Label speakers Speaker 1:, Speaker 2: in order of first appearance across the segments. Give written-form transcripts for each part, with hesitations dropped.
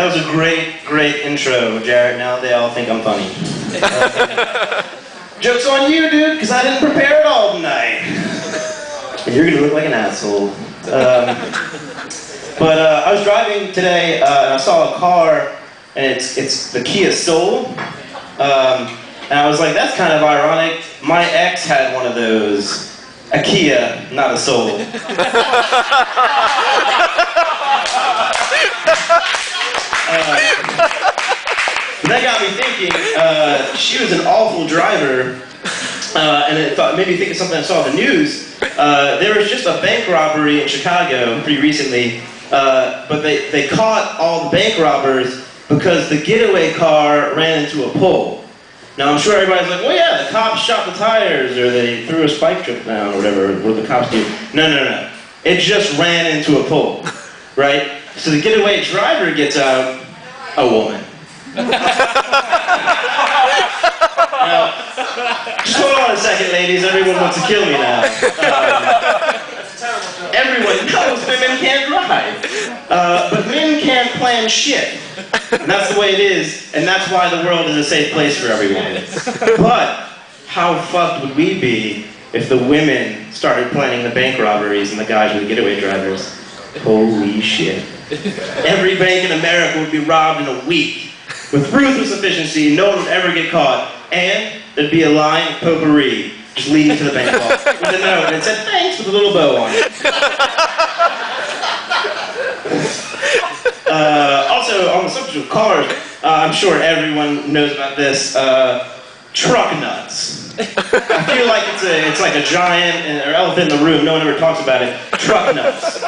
Speaker 1: that was a great intro, Jared. Now they all think I'm funny. Joke's on you, dude, because I didn't prepare at all tonight. And you're gonna look like an asshole. But I was driving today, and I saw a car, and it's the Kia Soul. And I was like, that's kind of ironic. My ex had one of those. A Kia, not a Soul. That got me thinking, she was an awful driver, and it made me think of something I saw in the news. There was just a bank robbery in Chicago pretty recently, but they caught all the bank robbers because the getaway car ran into a pole. Now I'm sure everybody's like, well yeah, the cops shot the tires, or they threw a spike strip down, or whatever, what the cops do. No. It just ran into a pole, right? So the getaway driver gets out, a woman. Now, just hold on a second, ladies. Everyone wants to kill me now. Everyone knows women can't drive. But men can't plan shit. And that's the way it is, and that's why the world is a safe place for everyone. But how fucked would we be if the women started planning the bank robberies and the guys were the getaway drivers? Holy shit. Every bank in America would be robbed in a week. With ruthless efficiency, no one would ever get caught. And there'd be a line of potpourri just leading to the bank vault with a note, and it said thanks with a little bow on it. Also, on the subject of cars, I'm sure everyone knows about this, truck nuts. I feel like it's like a giant or elephant in the room, no one ever talks about it. Truck nuts.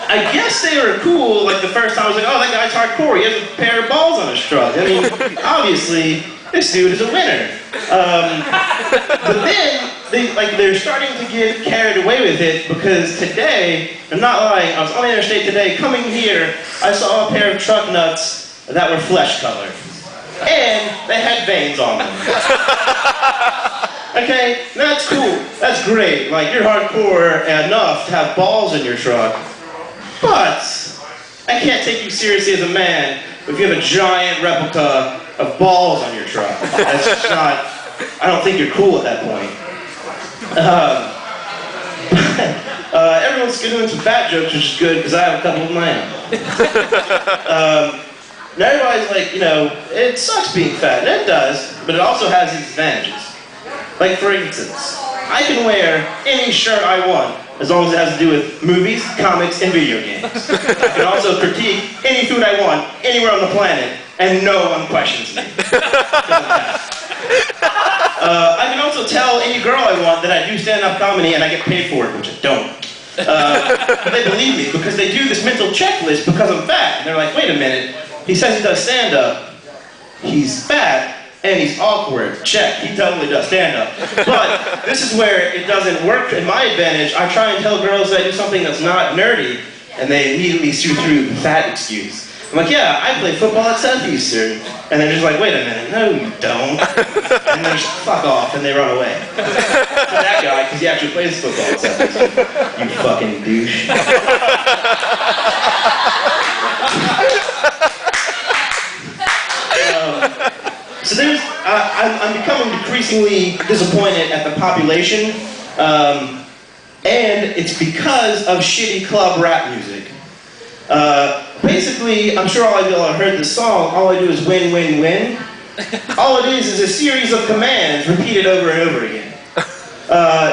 Speaker 1: I guess they were cool, like the first time I was like, oh, that guy's hardcore, he has a pair of balls on his truck. I mean, obviously, this dude is a winner. But then, they're starting to get carried away with it, because today, I'm not lying, I was on the interstate today, coming here, I saw a pair of truck nuts that were flesh colored. And they had veins on them. Okay, that's cool, that's great, like you're hardcore enough to have balls in your truck. But I can't take you seriously as a man if you have a giant replica of balls on your truck. That's just not, I don't think you're cool at that point. Everyone's doing some fat jokes, which is good, because I have a couple of my own. Now everybody's like, you know, it sucks being fat, and it does, but it also has its advantages. Like for instance, I can wear any shirt I want, as long as it has to do with movies, comics, and video games. I can also critique any food I want, anywhere on the planet, and no one questions me. I can also tell any girl I want that I do stand-up comedy and I get paid for it, which I don't. But they believe me because they do this mental checklist because I'm fat. And they're like, wait a minute, he says he does stand-up, he's fat, and he's awkward. Check, he totally does stand-up. But this is where it doesn't work in my advantage. I try and tell girls that I do something that's not nerdy, and they immediately shoot through the fat excuse. I'm like, yeah, I play football at Southeastern. And they're just like, wait a minute, no you don't. And they just fuck off, and they run away. To that guy, because he actually plays football at Southeastern. You fucking douche. So there's, I'm becoming decreasingly disappointed at the population, and it's because of shitty club rap music. Basically, I'm sure all of y'all have heard this song, all I do is win, win, win. All it is a series of commands repeated over and over again.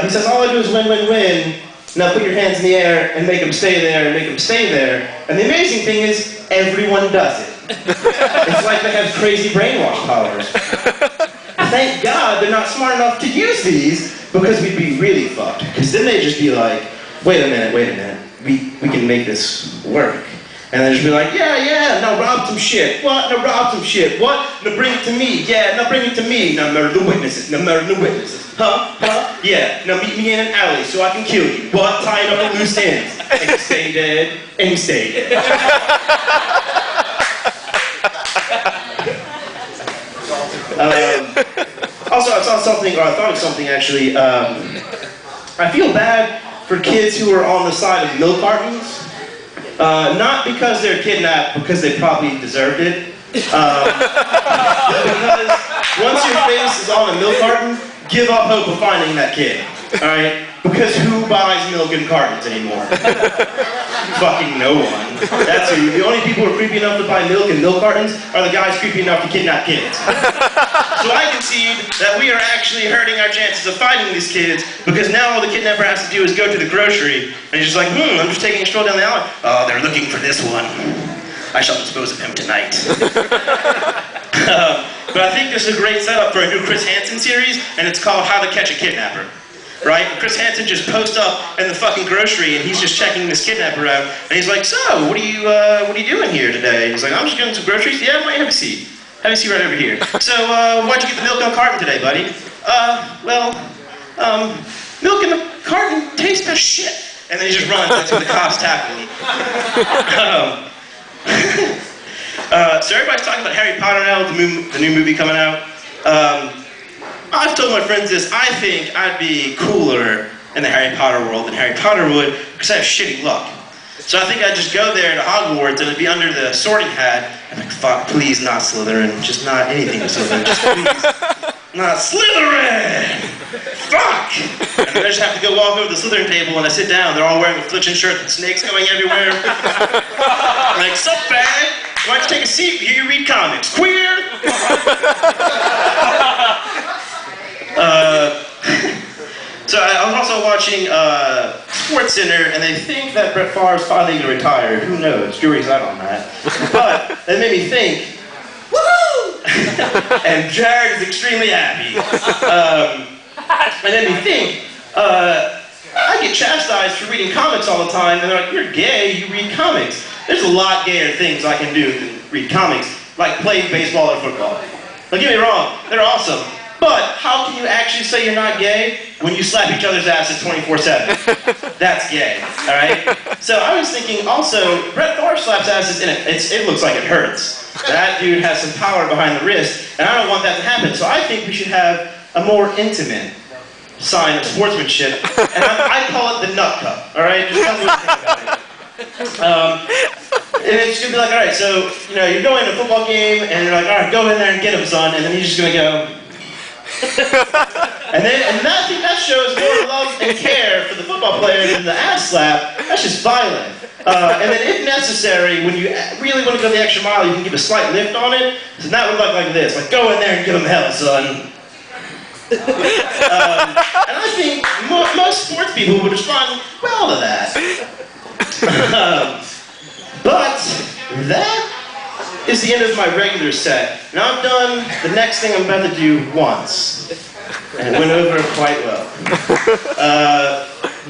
Speaker 1: He says, all I do is win, win, win. Now put your hands in the air and make them stay there and make them stay there. And the amazing thing is, everyone does it. It's like they have crazy brainwash powers. Thank God they're not smart enough to use these, because we'd be really fucked. Because then they'd just be like, wait a minute, we can make this work. And they'd just be like, yeah, now rob some shit. What? Now rob some shit. What? Now bring it to me. Yeah, now bring it to me. Now murder the witnesses. Huh? Yeah, now meet me in an alley so I can kill you. What? Tying up the loose ends. And you stay dead, and you stay dead. Also, I thought of something actually. I feel bad for kids who are on the side of milk cartons. Not because they're kidnapped, because they probably deserved it. Because once your face is on a milk carton, give up hope of finding that kid. Alright? Because who buys milk in cartons anymore? Fucking no one. That's who. The only people who are creepy enough to buy milk in milk cartons are the guys creepy enough to kidnap kids. So I concede that we are actually hurting our chances of finding these kids because now all the kidnapper has to do is go to the grocery and he's just like, I'm just taking a stroll down the alley. Oh, they're looking for this one. I shall dispose of him tonight. But I think this is a great setup for a new Chris Hansen series, and it's called How to Catch a Kidnapper. Right? And Chris Hansen just posts up in the fucking grocery, and he's just checking this kidnapper out, and he's like, so, what are you doing here today? He's like, I'm just getting some groceries. Yeah, have a seat. Have a seat right over here. So, why'd you get the milk in the carton today, buddy? Milk in the carton tastes like shit. And then he just runs until the cops tackle him. So everybody's talking about Harry Potter now, the new movie coming out. I've told my friends this, I think I'd be cooler in the Harry Potter world than Harry Potter would because I have shitty luck. So I think I'd just go there to Hogwarts and it'd be under the sorting hat. I'm like, fuck, please not Slytherin, just not anything with Slytherin, just please. Not Slytherin! Fuck! And then I just have to go walk over to the Slytherin table and I sit down, they're all wearing affliction shirts with snakes going everywhere. I'm like, sup, fag? Why don't you take a seat? Here you read comics. Queer! So I was also watching SportsCenter, and they think that Brett Favre's finally going to retire. Who knows? Jury's out on that. But it made me think, woohoo! And Jared is extremely happy. And then me think, I get chastised for reading comics all the time, and they're like, you're gay, you read comics. There's a lot gayer things I can do than read comics, like play baseball or football. Don't get me wrong, they're awesome. But how can you actually say you're not gay when you slap each other's asses 24/7? That's gay, all right? So I was thinking also, Brett Favre slaps asses and it looks like it hurts. That dude has some power behind the wrist, and I don't want that to happen. So I think we should have a more intimate sign of sportsmanship, and I call it the nut cup, all right? Just tell me what you think about it. And it's gonna be like, all right, so you're going to a football game, and you're like, all right, go in there and get him, son, and then he's just gonna go. and I think that shows more love and care for the football player than the ass slap. That's just violent. And then if necessary, when you really want to go the extra mile, you can give a slight lift on it. So that would look like this, like go in there and give him hell, son. And I think most sports people would respond well to that. But that is the end of my regular set. Now I've done the next thing I'm about to do once. And it went over quite well.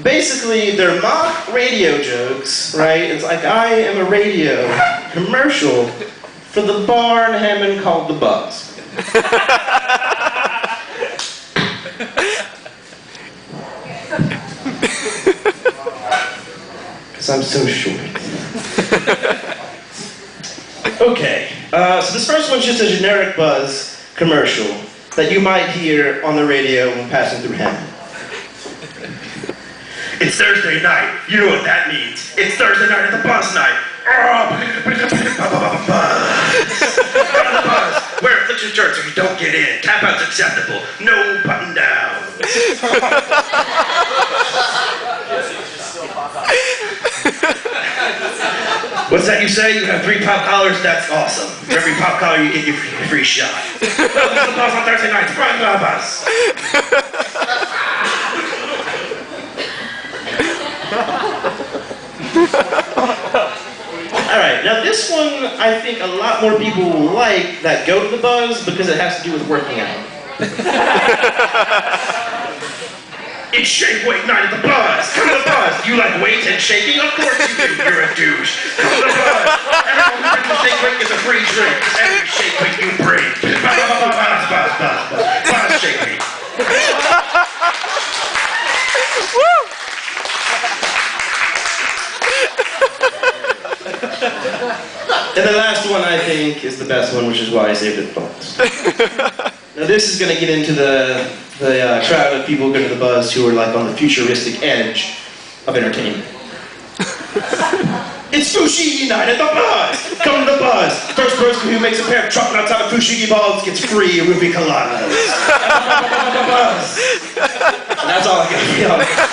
Speaker 1: Basically, they're mock radio jokes, right? It's like, I am a radio commercial for the bar in Hammond called The Buzz. Because I'm so short. Okay, so this first one's just a generic Buzz commercial that you might hear on the radio when passing through Hammond. It's Thursday night. You know what that means. It's Thursday night at the Buzz night. Buzz. Wear affliction shirts or you don't get in. Tap out's acceptable. No button down. What's that you say? You have 3 pop collars? That's awesome. For every pop collar you get, you get a free shot. Welcome to the Buzz on Thursday nights. Run the Buzz. Alright, now this one I think a lot more people will like that go to the Buzz because it has to do with working out. It's shake weight night at the Buzz! Come to the Buzz! You like weights and shaking? Of course you do! You're a douche! Come to the Buzz! Everyone who brings a shake weight gets a free drink! Every shake weight you bring! Buzz, buzz, buzz, buzz! Buzz shake weight! Woo! And the last one I think is the best one, which is why I saved it for last. Now this is going to get into the crowd of people who go to the Buzz who are like on the futuristic edge of entertainment. It's Fushigi night at the buzz. Come to the buzz. First person who makes a pair of trumpet outside of Fushigi balls gets free Ruby Coladas. Buzz. And that's all I got.